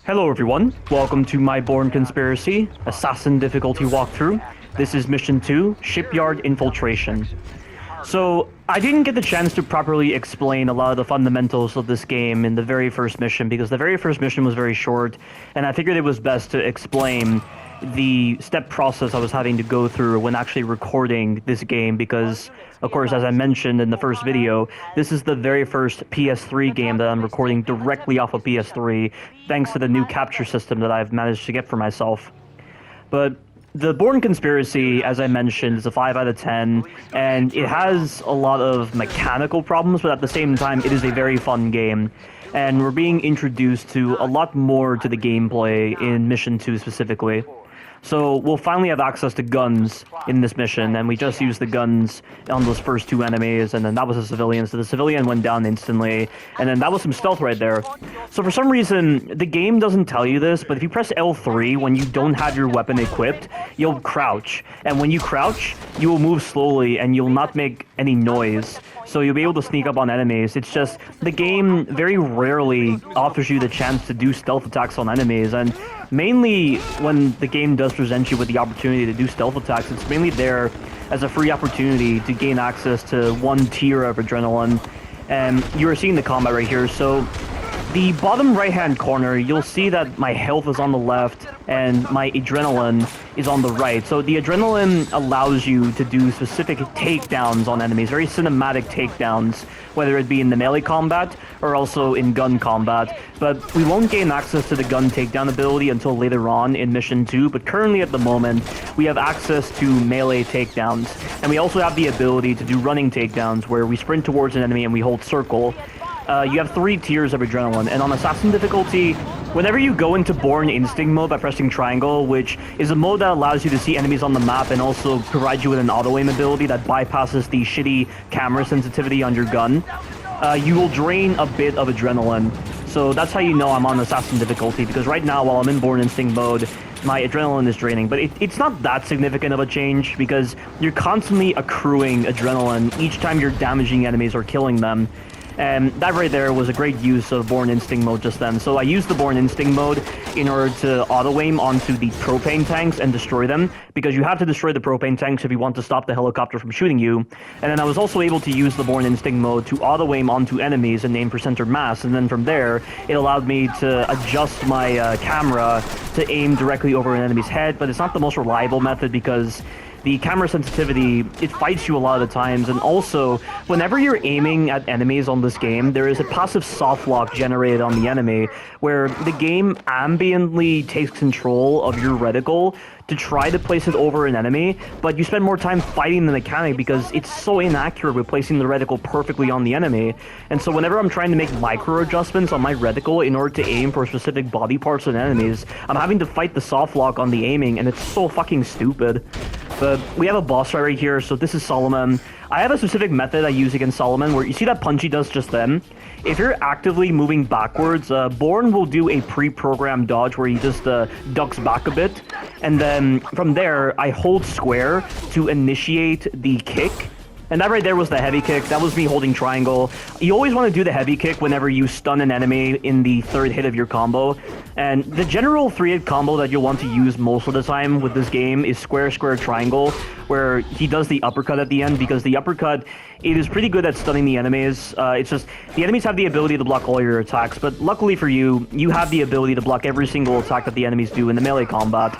Hello everyone, welcome to my Bourne Conspiracy Assassin difficulty walkthrough. This is Mission 2, Shipyard Infiltration. So, I didn't get the chance to properly explain a lot of the fundamentals of this game in the very first mission, because the very first mission was very short, and I figured it was best to explain the step process I was having to go through when actually recording this game, because, of course, as I mentioned in the first video, this is the very first PS3 game that I'm recording directly off of PS3, thanks to the new capture system that I've managed to get for myself. But the Bourne Conspiracy, as I mentioned, is a 5 out of 10, and it has a lot of mechanical problems, but at the same time, it is a very fun game. And we're being introduced to a lot more to the gameplay in Mission 2 specifically. So we'll finally have access to guns in this mission, and we just used the guns on those first two enemies, and then that was a civilian, so the civilian went down instantly, and then that was some stealth right there. So for some reason, the game doesn't tell you this, but if you press L3 when you don't have your weapon equipped, you'll crouch, and when you crouch, you will move slowly, and you'll not make any noise. So you'll be able to sneak up on enemies. It's just, the game very rarely offers you the chance to do stealth attacks on enemies, and mainly when the game does present you with the opportunity to do stealth attacks, it's mainly there as a free opportunity to gain access to one tier of adrenaline. And you are seeing the combat right here, so the bottom right-hand corner, you'll see that my health is on the left and my adrenaline is on the right. So the adrenaline allows you to do specific takedowns on enemies, very cinematic takedowns, whether it be in the melee combat or also in gun combat. But we won't gain access to the gun takedown ability until later on in Mission 2, but currently at the moment, we have access to melee takedowns. And we also have the ability to do running takedowns, where we sprint towards an enemy and we hold circle. You have 3 tiers of adrenaline, and on Assassin difficulty, whenever you go into Bourne Instinct mode by pressing triangle, which is a mode that allows you to see enemies on the map and also provides you with an auto-aim ability that bypasses the shitty camera sensitivity on your gun, you will drain a bit of adrenaline. So that's how you know I'm on Assassin difficulty, because right now, while I'm in Bourne Instinct mode, my adrenaline is draining, but it's not that significant of a change, because you're constantly accruing adrenaline each time you're damaging enemies or killing them. And that right there was a great use of Bourne Instinct mode just then. So I used the Bourne Instinct mode in order to auto-aim onto the propane tanks and destroy them, because you have to destroy the propane tanks if you want to stop the helicopter from shooting you. And then I was also able to use the Bourne Instinct mode to auto-aim onto enemies and aim for center mass, and then from there, it allowed me to adjust my camera to aim directly over an enemy's head, but it's not the most reliable method because the camera sensitivity, it fights you a lot of the times, and also, whenever you're aiming at enemies on this game, there is a passive soft lock generated on the enemy, where the game ambiently takes control of your reticle to try to place it over an enemy, but you spend more time fighting the mechanic because it's so inaccurate with placing the reticle perfectly on the enemy. And so whenever I'm trying to make micro adjustments on my reticle in order to aim for specific body parts of enemies, I'm having to fight the soft lock on the aiming, and it's so fucking stupid. But we have a boss fight right here, so this is Solomon. I have a specific method I use against Solomon where you see that punch he does just then? If you're actively moving backwards, Bourne will do a pre-programmed dodge where he just ducks back a bit. And then from there, I hold square to initiate the kick. And that right there was the heavy kick. That was me holding triangle. You always want to do the heavy kick whenever you stun an enemy in the third hit of your combo. And the general 3-hit combo that you'll want to use most of the time with this game is square, square, triangle, where he does the uppercut at the end, because the uppercut, it is pretty good at stunning the enemies. It's just, the enemies have the ability to block all your attacks, but luckily for you, you have the ability to block every single attack that the enemies do in the melee combat.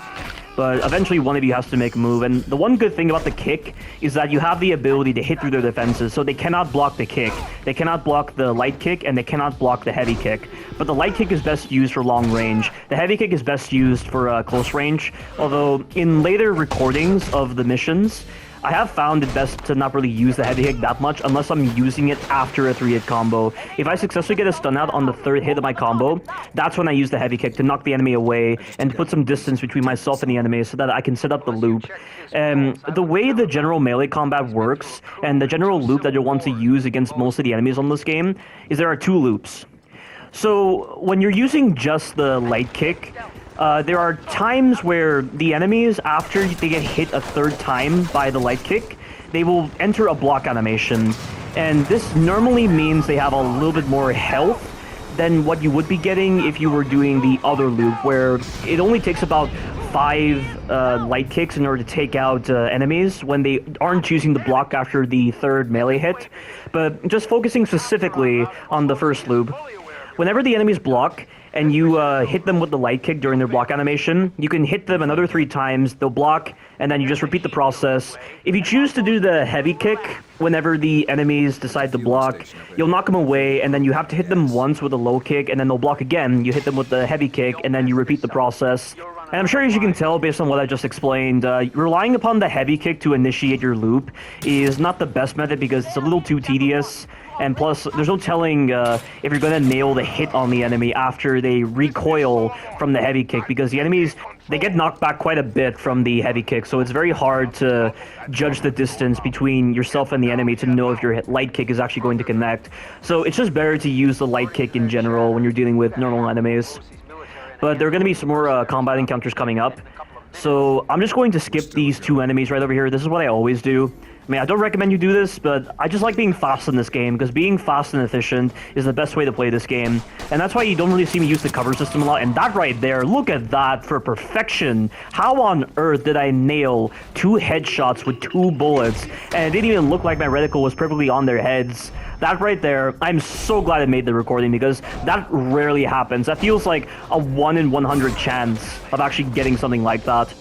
But eventually one of you has to make a move, and the one good thing about the kick is that you have the ability to hit through their defenses, so they cannot block the kick, they cannot block the light kick, and they cannot block the heavy kick. But the light kick is best used for long range. The heavy kick is best used for close range, although in later recordings of the missions, I have found it best to not really use the heavy kick that much unless I'm using it after a 3-hit combo. If I successfully get a stun out on the 3rd hit of my combo, that's when I use the heavy kick to knock the enemy away and to put some distance between myself and the enemy so that I can set up the loop. The way the general melee combat works, and the general loop that you'll want to use against most of the enemies on this game, is there are 2 loops. So when you're using just the light kick, there are times where the enemies, after they get hit a 3rd time by the light kick, they will enter a block animation. And this normally means they have a little bit more health than what you would be getting if you were doing the other loop, where it only takes about 5 light kicks in order to take out enemies when they aren't choosing to block after the 3rd melee hit. But just focusing specifically on the first loop, whenever the enemies block and you hit them with the light kick during their block animation, you can hit them another 3 times, they'll block, and then you just repeat the process. If you choose to do the heavy kick whenever the enemies decide to block, you'll knock them away, and then you have to hit them once with a low kick, and then they'll block again. You hit them with the heavy kick, and then you repeat the process. And I'm sure, as you can tell based on what I just explained, relying upon the heavy kick to initiate your loop is not the best method because it's a little too tedious. And plus, there's no telling if you're going to nail the hit on the enemy after they recoil from the heavy kick, because the enemies, they get knocked back quite a bit from the heavy kick, so it's very hard to judge the distance between yourself and the enemy to know if your light kick is actually going to connect. So it's just better to use the light kick in general when you're dealing with normal enemies. But there are going to be some more combat encounters coming up, so I'm just going to skip these 2 enemies right over here. This is what I always do. I mean, I don't recommend you do this, but I just like being fast in this game, because being fast and efficient is the best way to play this game. And that's why you don't really see me use the cover system a lot. And that right there, look at that for perfection. How on earth did I nail 2 headshots with 2 bullets? And it didn't even look like my reticle was perfectly on their heads. That right there, I'm so glad I made the recording, because that rarely happens. That feels like a 1 in 100 chance of actually getting something like that.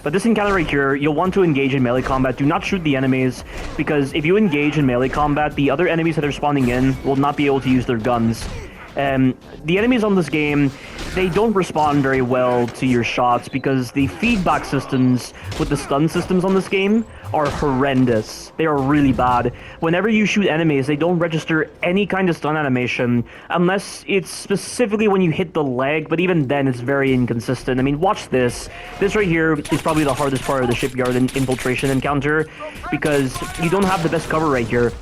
But this encounter right here, you'll want to engage in melee combat. Do not shoot the enemies, because if you engage in melee combat, the other enemies that are spawning in will not be able to use their guns. The enemies on this game, they don't respond very well to your shots because the feedback systems with the stun systems on this game are horrendous. They are really bad. Whenever you shoot enemies, they don't register any kind of stun animation unless it's specifically when you hit the leg, but even then it's very inconsistent. I mean, watch this. This right here is probably the hardest part of the shipyard infiltration encounter because you don't have the best cover right here.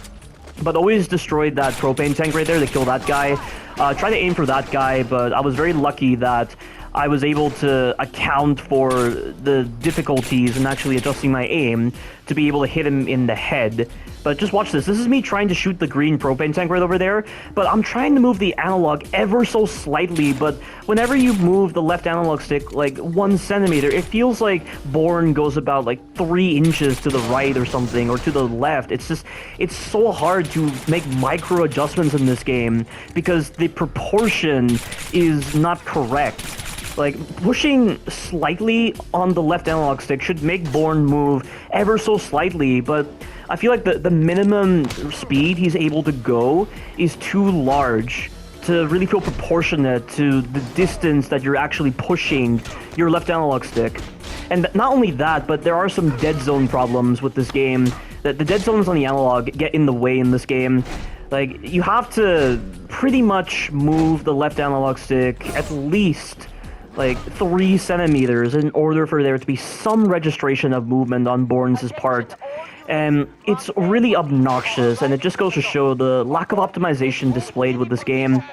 But always destroyed that propane tank right there to kill that guy. Try to aim for that guy, but I was very lucky that I was able to account for the difficulties in actually adjusting my aim to be able to hit him in the head. But just watch this. This is me trying to shoot the green propane tank right over there, but I'm trying to move the analog ever so slightly, but whenever you move the left analog stick like 1 centimeter, it feels like Bourne goes about like 3 inches to the right or something, or to the left. It's so hard to make micro adjustments in this game because the proportion is not correct. Like, pushing slightly on the left analog stick should make Bourne move ever so slightly, but I feel like the minimum speed he's able to go is too large to really feel proportionate to the distance that you're actually pushing your left analog stick. And not only that, but there are some dead zone problems with this game. The dead zones on the analog get in the way in this game. Like, you have to pretty much move the left analog stick at least like 3 centimeters in order for there to be some registration of movement on Bourne's part. And it's really obnoxious, and it just goes to show the lack of optimization displayed with this game.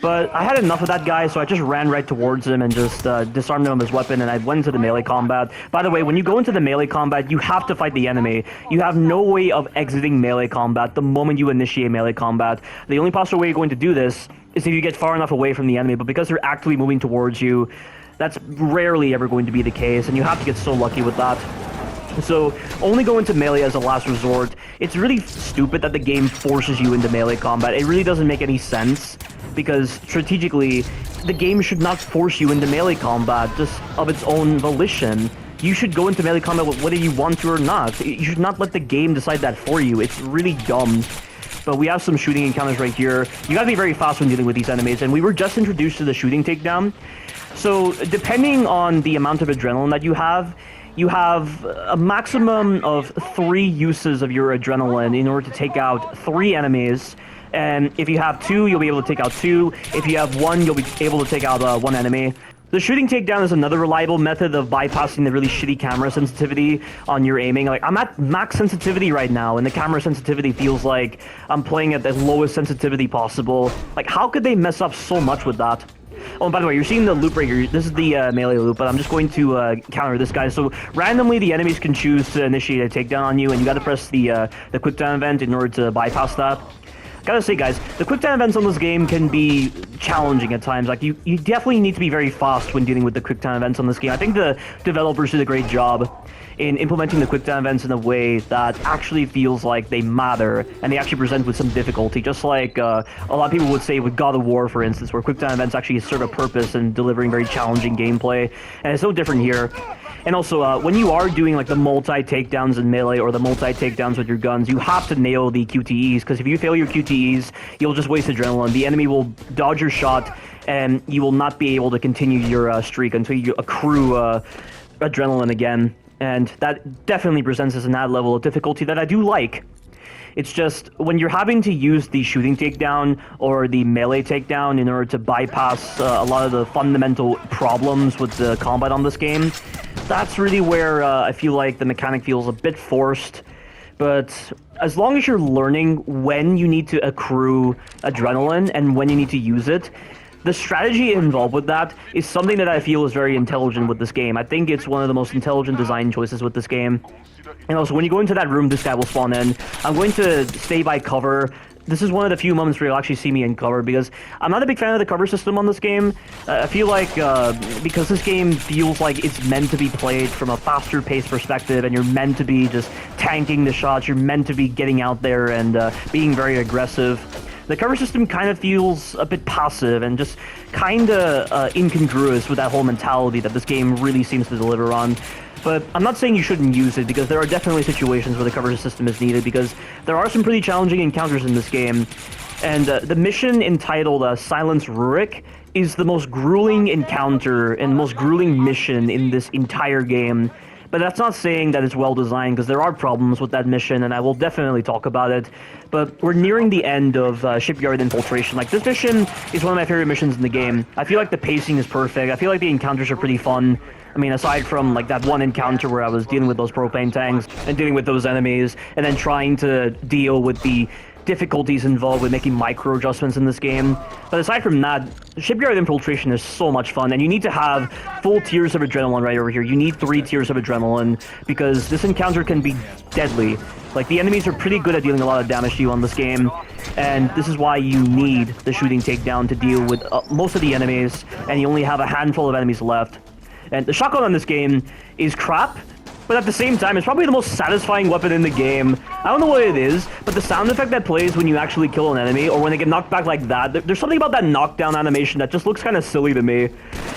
But I had enough of that guy, so I just ran right towards him and just disarmed him of his weapon, and I went into the melee combat. By the way, when you go into the melee combat, you have to fight the enemy. You have no way of exiting melee combat the moment you initiate melee combat. The only possible way you're going to do this is if you get far enough away from the enemy, but because they're actively moving towards you, that's rarely ever going to be the case, and you have to get so lucky with that. So, only go into melee as a last resort. It's really stupid that the game forces you into melee combat. It really doesn't make any sense, because strategically, the game should not force you into melee combat just of its own volition. You should go into melee combat whether you want to or not. You should not let the game decide that for you. It's really dumb. But we have some shooting encounters right here. You gotta be very fast when dealing with these enemies, and we were just introduced to the shooting takedown. So, depending on the amount of adrenaline that you have a maximum of 3 uses of your adrenaline in order to take out 3 enemies. And if you have 2, you'll be able to take out 2. If you have 1, you'll be able to take out 1 enemy. The shooting takedown is another reliable method of bypassing the really shitty camera sensitivity on your aiming. Like, I'm at max sensitivity right now, and the camera sensitivity feels like I'm playing at the lowest sensitivity possible. Like, how could they mess up so much with that? Oh, and by the way, you're seeing the loop right here. This is the melee loop, but I'm just going to counter this guy. So randomly, the enemies can choose to initiate a takedown on you, and you got to press the quick time event in order to bypass that. gotta say, guys, the quick time events on this game can be challenging at times. Like, you definitely need to be very fast when dealing with the quick time events on this game. I think the developers did a great job in implementing the quick time events in a way that actually feels like they matter, and they actually present with some difficulty, just like a lot of people would say with God of War, for instance, where quick time events actually serve a purpose in delivering very challenging gameplay, and it's no different here. And also, when you are doing like the multi-takedowns in melee or the multi-takedowns with your guns, you have to nail the QTEs, because if you fail your QTEs, you'll just waste adrenaline. The enemy will dodge your shot, and you will not be able to continue your streak until you accrue adrenaline again. And that definitely presents as an added level of difficulty that I do like. It's just, when you're having to use the shooting takedown or the melee takedown in order to bypass a lot of the fundamental problems with the combat on this game, that's really where I feel like the mechanic feels a bit forced. But as long as you're learning when you need to accrue adrenaline and when you need to use it, the strategy involved with that is something that I feel is very intelligent with this game. I think it's one of the most intelligent design choices with this game. And also, when you go into that room, this guy will spawn in. I'm going to stay by cover. This is one of the few moments where you'll actually see me in cover, because I'm not a big fan of the cover system on this game. I feel like, because this game feels like it's meant to be played from a faster paced perspective, and you're meant to be just tanking the shots, you're meant to be getting out there and being very aggressive. The cover system kind of feels a bit passive and just kind of incongruous with that whole mentality that this game really seems to deliver on. But I'm not saying you shouldn't use it, because there are definitely situations where the cover system is needed, because there are some pretty challenging encounters in this game. And the mission entitled Silence Rurik is the most grueling encounter and most grueling mission in this entire game. But that's not saying that it's well designed, because there are problems with that mission, and I will definitely talk about it. But we're nearing the end of Shipyard Infiltration. Like, this mission is one of my favorite missions in the game. I feel like the pacing is perfect. I feel like the encounters are pretty fun. I mean, aside from like that one encounter where I was dealing with those propane tanks and dealing with those enemies, and then trying to deal with the difficulties involved with making micro adjustments in this game. But aside from that, Shipyard Infiltration is so much fun, and you need to have full tiers of adrenaline right over here. You need 3 tiers of adrenaline, because this encounter can be deadly. Like, the enemies are pretty good at dealing a lot of damage to you on this game, and this is why you need the shooting takedown to deal with most of the enemies, and you only have a handful of enemies left. And the shotgun on this game is crap, but at the same time, it's probably the most satisfying weapon in the game. I don't know what it is, but the sound effect that plays when you actually kill an enemy, or when they get knocked back like that, there's something about that knockdown animation that just looks kind of silly to me.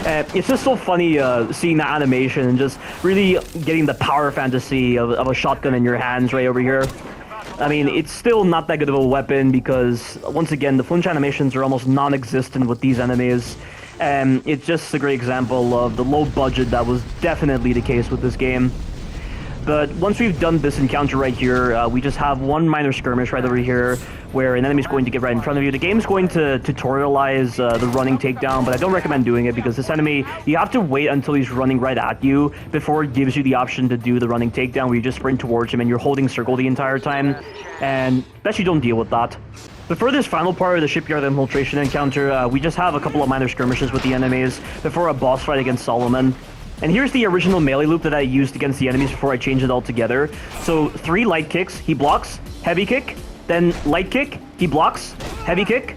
It's just so funny seeing that animation and just really getting the power fantasy of a shotgun in your hands right over here. I mean, it's still not that good of a weapon, because, once again, the flinch animations are almost non-existent with these enemies. It's just a great example of the low budget that was definitely the case with this game. But once we've done this encounter right here, we just have one minor skirmish right over here, where an enemy's going to get right in front of you. The game's going to tutorialize the running takedown, but I don't recommend doing it, because this enemy, you have to wait until he's running right at you before it gives you the option to do the running takedown, where you just sprint towards him and you're holding circle the entire time, and best you don't deal with that. But for this final part of the Shipyard Infiltration encounter, we just have a couple of minor skirmishes with the enemies before a boss fight against Solomon. And here's the original melee loop that I used against the enemies before I changed it all together. So 3 light kicks, he blocks, heavy kick, then light kick, he blocks, heavy kick,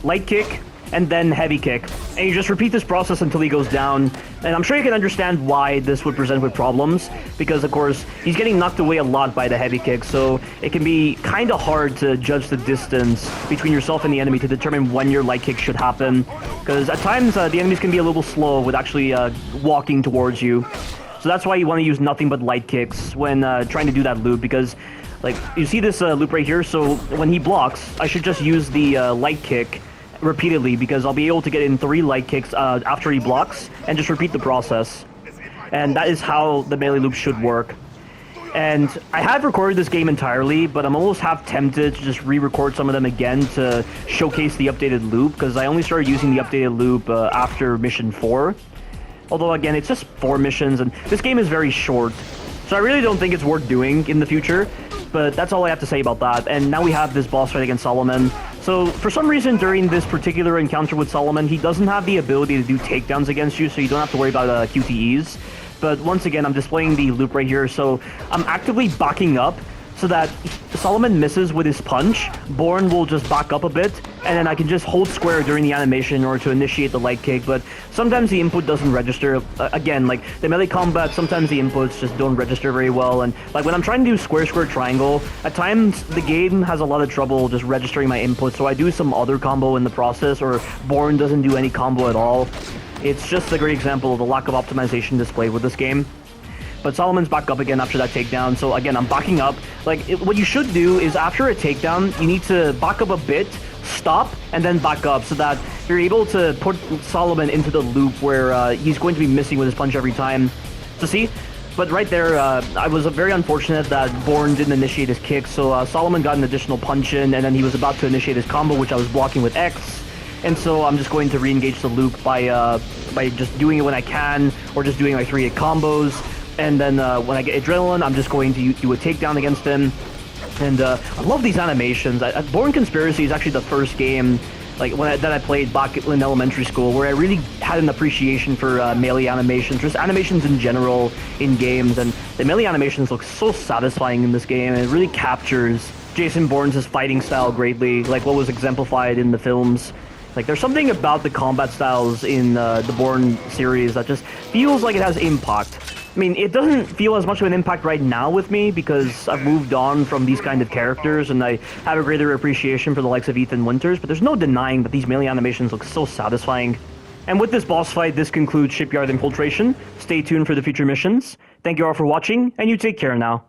light kick, and then heavy kick. And you just repeat this process until he goes down. And I'm sure you can understand why this would present with problems, because of course he's getting knocked away a lot by the heavy kick, so it can be kind of hard to judge the distance between yourself and the enemy to determine when your light kick should happen, because at times the enemies can be a little slow with actually walking towards you. So that's why you want to use nothing but light kicks when trying to do that loop, because like, you see this loop right here, so when he blocks, I should just use the light kick repeatedly, because I'll be able to get in 3 light kicks after he blocks, and just repeat the process. And that is how the melee loop should work. And I have recorded this game entirely, but I'm almost half tempted to just re-record some of them again to showcase the updated loop, because I only started using the updated loop after mission 4. Although, again, it's just 4 missions, and this game is very short, so I really don't think it's worth doing in the future. But that's all I have to say about that. And now we have this boss fight against Solomon. So for some reason during this particular encounter with Solomon, he doesn't have the ability to do takedowns against you, so you don't have to worry about QTEs. But once again, I'm displaying the loop right here, so I'm actively backing up so that Solomon misses with his punch, Bourne will just back up a bit, and then I can just hold square during the animation in order to initiate the light kick, but sometimes the input doesn't register. Again, like, the melee combat, sometimes the inputs just don't register very well, and, like, when I'm trying to do square, square, triangle, at times the game has a lot of trouble just registering my input, so I do some other combo in the process, or Bourne doesn't do any combo at all. It's just a great example of the lack of optimization displayed with this game. But Solomon's back up again after that takedown, so again, I'm backing up. Like, what you should do is after a takedown, you need to back up a bit, stop, and then back up, so that you're able to put Solomon into the loop where he's going to be missing with his punch every time. So see? But right there, I was very unfortunate that Bourne didn't initiate his kick, so Solomon got an additional punch in, and then he was about to initiate his combo, which I was blocking with X. And so I'm just going to re-engage the loop by just doing it when I can, or just doing like 3-hit combos. And then when I get Adrenaline, I'm just going to do a takedown against him. And I love these animations. Bourne Conspiracy is actually the first game that I played back in elementary school where I really had an appreciation for melee animations, just animations in general in games. And the melee animations look so satisfying in this game, and it really captures Jason Bourne's fighting style greatly, like what was exemplified in the films. Like, there's something about the combat styles in the Bourne series that just feels like it has impact. I mean, it doesn't feel as much of an impact right now with me because I've moved on from these kind of characters and I have a greater appreciation for the likes of Ethan Winters, but there's no denying that these melee animations look so satisfying. And with this boss fight, this concludes Shipyard Infiltration. Stay tuned for the future missions. Thank you all for watching, and you take care now.